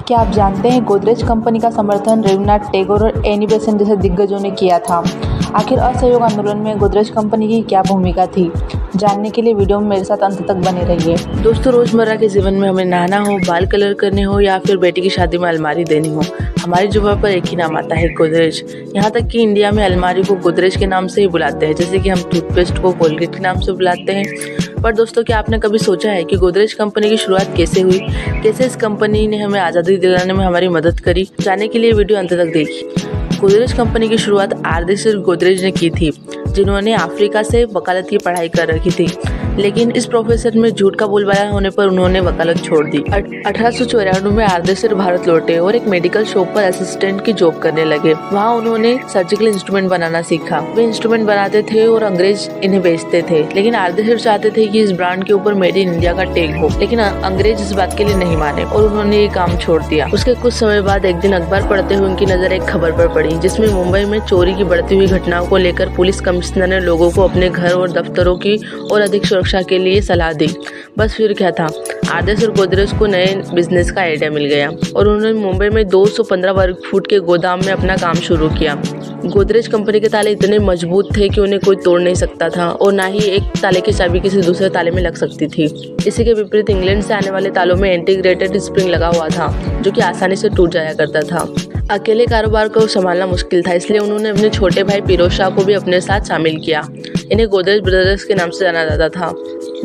क्या आप जानते हैं गोदरेज कंपनी का समर्थन रविन्द्रनाथ टैगोर और एनी बेसेंट जैसे दिग्गजों ने किया था। आखिर असहयोग आंदोलन में गोदरेज कंपनी की क्या भूमिका थी, जानने के लिए वीडियो में मेरे साथ अंत तक बने रहिए। दोस्तों, रोजमर्रा के जीवन में हमें नहाना हो, बाल कलर करने हो या फिर बेटी की शादी में अलमारी देनी हो, हमारी जुबान पर एक ही नाम आता है, गोदरेज। यहाँ तक कि इंडिया में अलमारी को गोदरेज के नाम से ही बुलाते हैं, जैसे कि हम टूथपेस्ट को कोलगेट के नाम से बुलाते हैं। पर दोस्तों, क्या आपने कभी सोचा है कि गोदरेज कंपनी की शुरुआत कैसे हुई, कैसे इस कंपनी ने हमें आज़ादी दिलाने में हमारी मदद करी? जानने के लिए वीडियो अंत तक देखिए। गोदरेज कंपनी की शुरुआत आर्देशिर गोदरेज ने की थी, जिन्होंने अफ्रीका से वकालत की पढ़ाई कर रखी थी, लेकिन इस प्रोफेशन में झूठ का बोलबाला होने पर उन्होंने वकालत छोड़ दी। 1894 में आर्देशिर भारत लौटे और एक मेडिकल शॉप पर असिस्टेंट की जॉब करने लगे। वहाँ उन्होंने सर्जिकल इंस्ट्रूमेंट बनाना सीखा। वे इंस्ट्रूमेंट बनाते थे और अंग्रेज इन्हें बेचते थे, लेकिन आर्देशिर चाहते थे कि इस ब्रांड के ऊपर मेड इन इंडिया का टैग हो, लेकिन अंग्रेज इस बात के लिए नहीं माने और उन्होंने ये काम छोड़ दिया। उसके कुछ समय बाद एक दिन अखबार पढ़ते हुए उनकी नजर एक खबर पर पड़ी, जिसमें मुंबई में चोरी की बढ़ती हुई घटनाओं को लेकर पुलिस कमिश्नर ने लोगों को अपने घर और दफ्तरों की और अधिक सुरक्षा के लिए सलाह दी। बस फिर क्या था, आर्देशिर गोदरेज को नए बिजनेस का आइडिया मिल गया और उन्होंने मुंबई में 215 वर्ग फुट के गोदाम में अपना काम शुरू किया। गोदरेज कंपनी के ताले इतने मजबूत थे कि उन्हें कोई तोड़ नहीं सकता था और ना ही एक ताले की चाबी किसी दूसरे ताले में लग सकती थी। इसी के विपरीत इंग्लैंड से आने वाले तालों में इंटीग्रेटेड स्प्रिंग लगा हुआ था, जो कि आसानी से टूट जाया करता था। अकेले कारोबार को संभालना मुश्किल था, इसलिए उन्होंने अपने छोटे भाई फिरोज शाह को भी अपने साथ शामिल किया। इन्हें गोदरेज ब्रदर्स के नाम से जाना जाता था।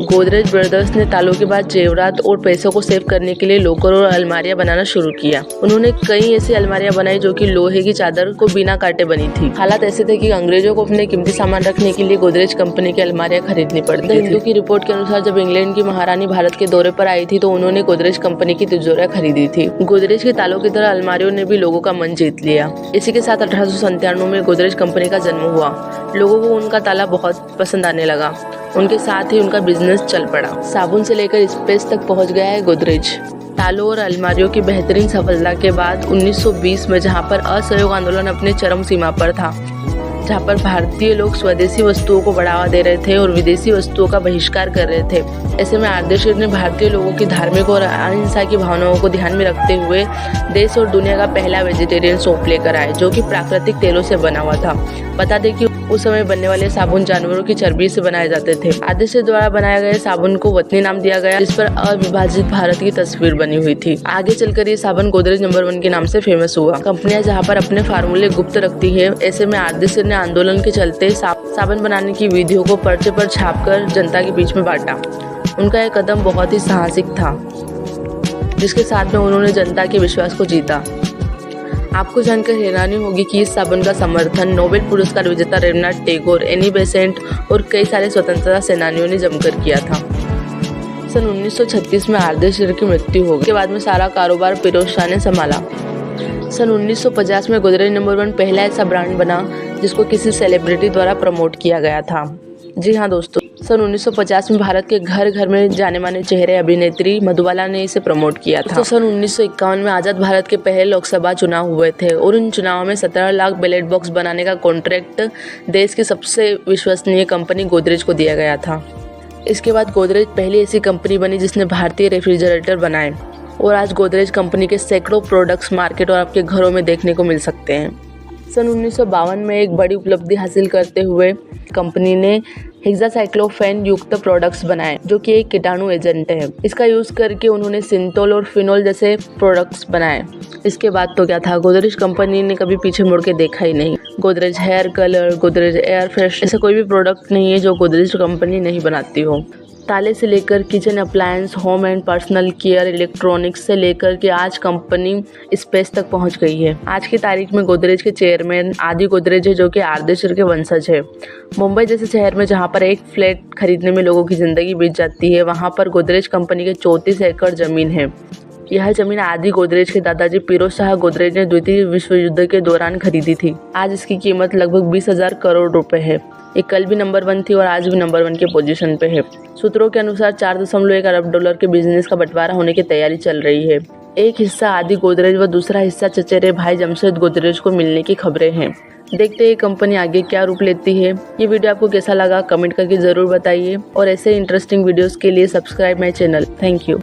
गोदरेज ब्रदर्स ने तालों के बाद जेवरात और पैसों को सेव करने के लिए लॉकर और अलमारियां बनाना शुरू किया। उन्होंने कई ऐसी अलमारियां बनाई जो कि लोहे की चादर को बिना काटे बनी थी। हालात ऐसे थे कि अंग्रेजों को अपने कीमती सामान रखने के लिए गोदरेज कंपनी की अलमारियां खरीदनी पड़ती थी। हिंदू की रिपोर्ट के अनुसार जब इंग्लैंड की महारानी भारत के दौरे पर आई थी तो उन्होंने गोदरेज कंपनी की तिजोरियां खरीदी थी। गोदरेज के तालों की तरह अलमारियों ने भी लोगों का मन जीत लिया। इसी के साथ 1897 में गोदरेज कंपनी का जन्म हुआ। लोगों को उनका ताला बहुत पसंद आने लगा, उनके साथ ही उनका बिजनेस चल पड़ा। साबुन से लेकर स्पेस तक पहुंच गया है गोदरेज। तालों और अलमारियों की बेहतरीन सफलता के बाद 1920 में, जहां पर असहयोग आंदोलन अपने चरम सीमा पर था, जहां पर भारतीय लोग स्वदेशी वस्तुओं को बढ़ावा दे रहे थे और विदेशी वस्तुओं का बहिष्कार कर रहे थे, ऐसे में आर्देशिर ने भारतीय लोगों की धार्मिक और अहिंसा की भावनाओं को ध्यान में रखते हुए देश और दुनिया का पहला वेजिटेरियन सोप लेकर आए, जो कि प्राकृतिक तेलों से बना हुआ था। बता दें कि उस समय बनने वाले साबुन जानवरों की चर्बी से बनाए जाते थे। आर्देशिर द्वारा बनाए गए साबुन को वतनी नाम दिया गया, जिस पर अविभाजित भारत की तस्वीर बनी हुई थी। आगे चलकर ये साबुन गोदरेज नंबर 1 के नाम से फेमस हुआ। कंपनियां जहां पर अपने फार्मूले गुप्त रखती है, ऐसे में आर्देशिर ने आंदोलन के चलते साबुन बनाने की विधियों को पर्चे पर छापकर जनता के बीच में बांटा। उनका यह कदम बहुत ही साहसिक था, जिसके साथ में उन्होंने जनता के विश्वास को जीता। आपको जानकर हैरानी होगी कि इस साबुन का समर्थन नोबेल पुरस्कार विजेता रविन्द्रनाथ टैगोर, एनी बेसेंट और कई सारे स्वतंत्रता सेनानियों ने जमकर किया था। सन 1936 में आर्देशिर की मृत्यु हो गई। के बाद में सारा कारोबार फिरोज शाह ने संभाला। सन 1950 में गोदरेज नंबर 1 पहला ऐसा ब्रांड बना जिसको किसी सेलिब्रिटी द्वारा प्रमोट किया गया था। जी हाँ दोस्तों, सन 1950 में भारत के घर घर में जाने माने चेहरे अभिनेत्री मधुबाला ने इसे प्रमोट किया था। तो सन 1951 में आज़ाद भारत के पहले लोकसभा चुनाव हुए थे और उन चुनावों में 17 लाख बैलेट बॉक्स बनाने का कॉन्ट्रैक्ट देश की सबसे विश्वसनीय कंपनी गोदरेज को दिया गया था। इसके बाद गोदरेज पहली ऐसी कंपनी बनी जिसने भारतीय रेफ्रिजरेटर बनाए और आज गोदरेज कंपनी के सैकड़ों प्रोडक्ट्स मार्केट और आपके घरों में देखने को मिल सकते हैं। सन 1952 में एक बड़ी उपलब्धि हासिल करते हुए कंपनी ने हेक्सासाइक्लोफेन युक्त प्रोडक्ट्स बनाए, जो कि एक कीटाणु एजेंट है। इसका यूज करके उन्होंने सिंथोल और फिनोल जैसे प्रोडक्ट्स बनाए। इसके बाद तो क्या था, गोदरेज कंपनी ने कभी पीछे मुड़ के देखा ही नहीं। Godrej hair colour, Godrej air fresh, ऐसा कोई भी प्रोडक्ट नहीं है जो गोदरेज कंपनी नहीं बनाती हो। ताले से लेकर kitchen appliance, home and personal care, electronics से लेकर के आज कंपनी स्पेस तक पहुंच गई है। आज की तारीख में गोदरेज के चेयरमैन आदि गोदरेज है, जो कि आर्देशिर के वंशज है। मुंबई जैसे शहर में जहां पर एक फ्लैट खरीदने में लोगों की ज़िंदगी बीत जाती है, वहां पर गोदरेज कंपनी के 34 एकड़ ज़मीन है। यह जमीन आदि गोदरेज के दादाजी फिरोज शाह गोदरेज ने द्वितीय विश्व युद्ध के दौरान खरीदी थी। आज इसकी कीमत लगभग 20,000 करोड़ रुपए है। ये कल भी नंबर 1 थी और आज भी नंबर 1 के पोजीशन पे है। सूत्रों के अनुसार 4.1 अरब डॉलर के बिजनेस का बंटवारा होने की तैयारी चल रही है। एक हिस्सा आदि गोदरेज व दूसरा हिस्सा चचेरे भाई जमशेद गोदरेज को मिलने की खबरें हैं। देखते हैं कंपनी आगे क्या रूप लेती है। ये वीडियो आपको कैसा लगा कमेंट करके जरूर बताइए और ऐसे इंटरेस्टिंग वीडियोस के लिए subscribe my channel. Thank you.